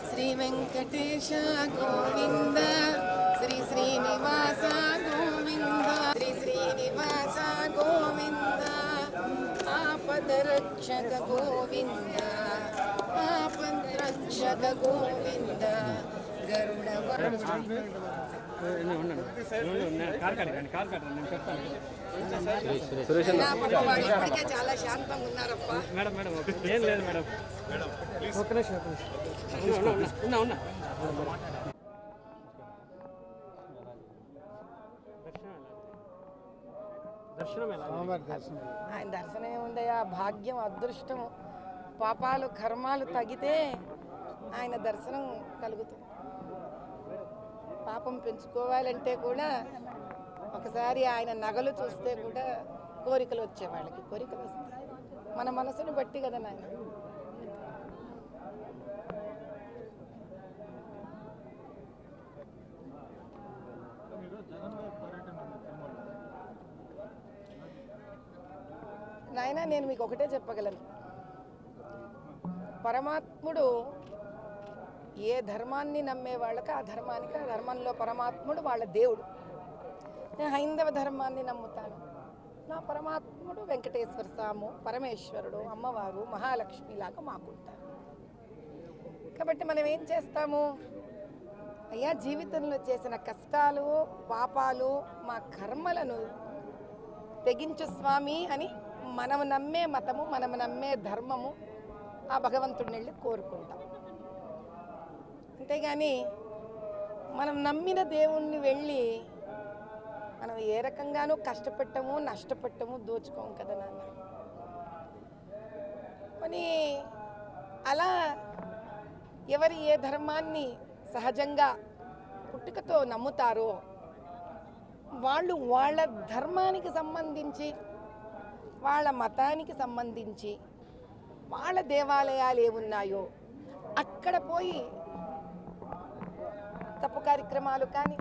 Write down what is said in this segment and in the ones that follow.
శ్రీ వెంకటేశ గోవింద శ్రీ శ్రీనివాస గోవింద శ్రీ శ్రీనివాస గోవింద ఆపదరక్షక గోవింద ఆపదరక్షక గోవింద గరుడ చాలా శాంతంగా ఉన్నారప్ప. Madam madam ఏం లేదు మేడం. ఒక్క నిమిషం ఉన్నా. ఆయన దర్శనం ఏముందయ్యా, భాగ్యం అదృష్టం పాపాలు కర్మాలు తగితే ఆయన దర్శనం కలుగుతుంది. పాపం పెంచుకోవాలంటే కూడా ఒకసారి ఆయన నగలు చూస్తే కూడా కోరికలు వచ్చే వాళ్ళకి కోరికలు వస్తాయి. మన మనసుని బట్టి కదా నాయన. నాయన నేను మీకు ఒకటే చెప్పగలను, పరమాత్ముడు ఏ ధర్మాన్ని నమ్మే వాళ్ళకి ఆ ధర్మానికి, ఆ ధర్మంలో పరమాత్ముడు వాళ్ళ దేవుడు. నేను హైందవ ధర్మాన్ని నమ్ముతాను. నా పరమాత్ముడు వెంకటేశ్వర స్వాము, పరమేశ్వరుడు, అమ్మవారు, మహాలక్ష్మిలాగా మాకుంటారు. కాబట్టి మనం ఏం చేస్తాము, అయ్యా జీవితంలో చేసిన కష్టాలు పాపాలు మా కర్మలను తెగించు స్వామి అని మనం నమ్మే మతము, మనం నమ్మే ధర్మము ఆ భగవంతుడిని వెళ్ళి కోరుకుంటాం. అంతేగాని మనం నమ్మిన దేవుణ్ణి వెళ్ళి మనం ఏ రకంగానూ కష్టపెట్టము, నష్టపెట్టము, దోచుకోము కదా నాన్న. కానీ అలా ఎవరు ఏ ధర్మాన్ని సహజంగా పుట్టుకతో నమ్ముతారో వాళ్ళు వాళ్ళ ధర్మానికి సంబంధించి, వాళ్ళ మతానికి సంబంధించి వాళ్ళ దేవాలయాలు ఏమున్నాయో అక్కడ పోయి తప్పు కార్యక్రమాలు కానీ,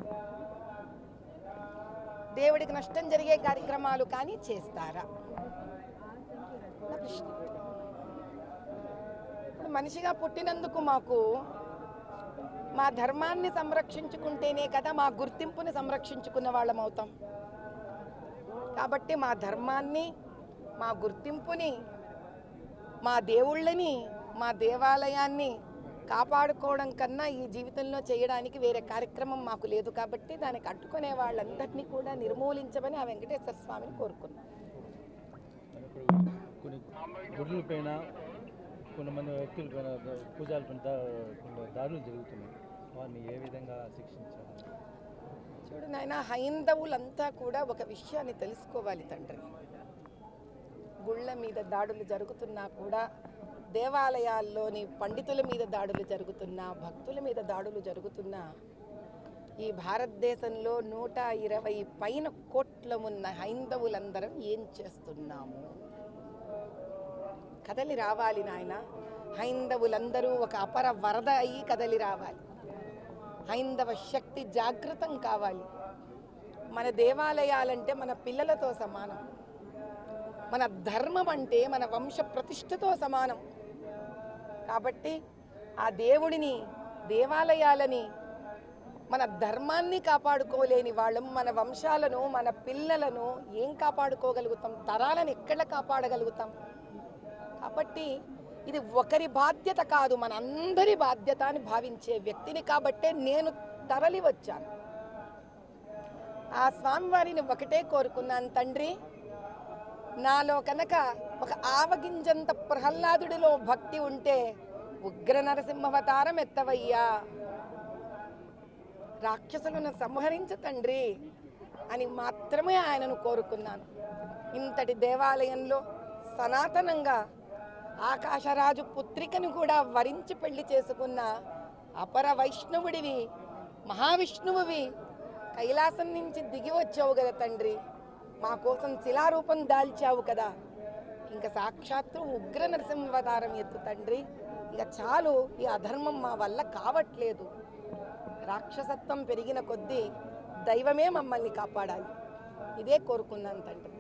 దేవుడికి నష్టం జరిగే కార్యక్రమాలు కానీ చేస్తారా? నా ప్రశ్న. ఇప్పుడు మనిషిగా పుట్టినందుకు మాకు మా ధర్మాన్ని సంరక్షించుకుంటేనే కదా మా గుర్తింపుని సంరక్షించుకున్న వాళ్ళం అవుతాం. కాబట్టి మా ధర్మాన్ని, మా గుర్తింపుని, మా దేవుళ్ళని, మా దేవాలయాన్ని కాపాడుకోవడం కన్నా ఈ జీవితంలో చేయడానికి వేరే కార్యక్రమం మాకు లేదు. కాబట్టి దానికి అడ్డుకునే వాళ్ళందరినీ కూడా నిర్మూలించమని ఆ వెంకటేశ్వర స్వామిని కోరుకున్నాం. కొన్ని గుడుల పైన, కొంతమంది వ్యక్తుల పైన, పూజల పైన దాడులు జరుగుతున్నాయి. వారిని ఏ విధంగా శిక్షించాలి? చూడు నాయన, హైందవులంతా కూడా ఒక విషయాన్ని తెలుసుకోవాలి తండ్రి. గుళ్ళ మీద దాడులు జరుగుతున్నా కూడా, దేవాలయాల్లోని పండితుల మీద దాడులు జరుగుతున్నా, భక్తుల మీద దాడులు జరుగుతున్నా, ఈ భారతదేశంలో 120 పైన కోట్ల ఉన్న హైందవులందరం ఏం చేస్తున్నాము? కదలి రావాలి నాయన. హైందవులందరూ ఒక అపర వరద అయ్యి కదలి రావాలి. హైందవ శక్తి జాగృతం కావాలి. మన దేవాలయాలంటే మన పిల్లలతో సమానం. మన ధర్మం అంటే మన వంశ ప్రతిష్టతో సమానం. కాబట్టి ఆ దేవుడిని, దేవాలయాలని, మన ధర్మాన్ని కాపాడుకోలేని వాళ్ళం మన వంశాలను, మన పిల్లలను ఏం కాపాడుకోగలుగుతాం? తరాలను ఎక్కడ కాపాడగలుగుతాం? కాబట్టి ఇది ఒకరి బాధ్యత కాదు, మన అందరి బాధ్యత అని భావించే వ్యక్తిని. కాబట్టే నేను తరలి వచ్చాను. ఆ స్వామివారిని ఒకటే కోరుకున్నాను, తండ్రి నాలో కనుక ఒక ఆవగింజంత ప్రహ్లాదుడిలో భక్తి ఉంటే ఉగ్ర నరసింహావతారం ఎత్తవయ్యా, రాక్షసులను సంహరించు తండ్రి అని మాత్రమే ఆయనను కోరుకున్నాను. ఇంతటి దేవాలయంలో సనాతనంగా ఆకాశరాజు పుత్రికను కూడా వరించి పెళ్లి చేసుకున్న అపర వైష్ణవుడివి, మహావిష్ణువువి, కైలాసం నుంచి దిగి వచ్చావు కదా తండ్రి. మా కోసం శిలారూపం దాల్చావు కదా. ఇంకా సాక్షాత్తు ఉగ్ర నరసింహావతారం ఎత్తు తండ్రి. ఇక చాలు, ఈ అధర్మం మా వల్ల కావట్లేదు. రాక్షసత్వం పెరిగిన కొద్దీ దైవమే మమ్మల్ని కాపాడాలి. ఇదే కోరుకున్నాను తండ్రి.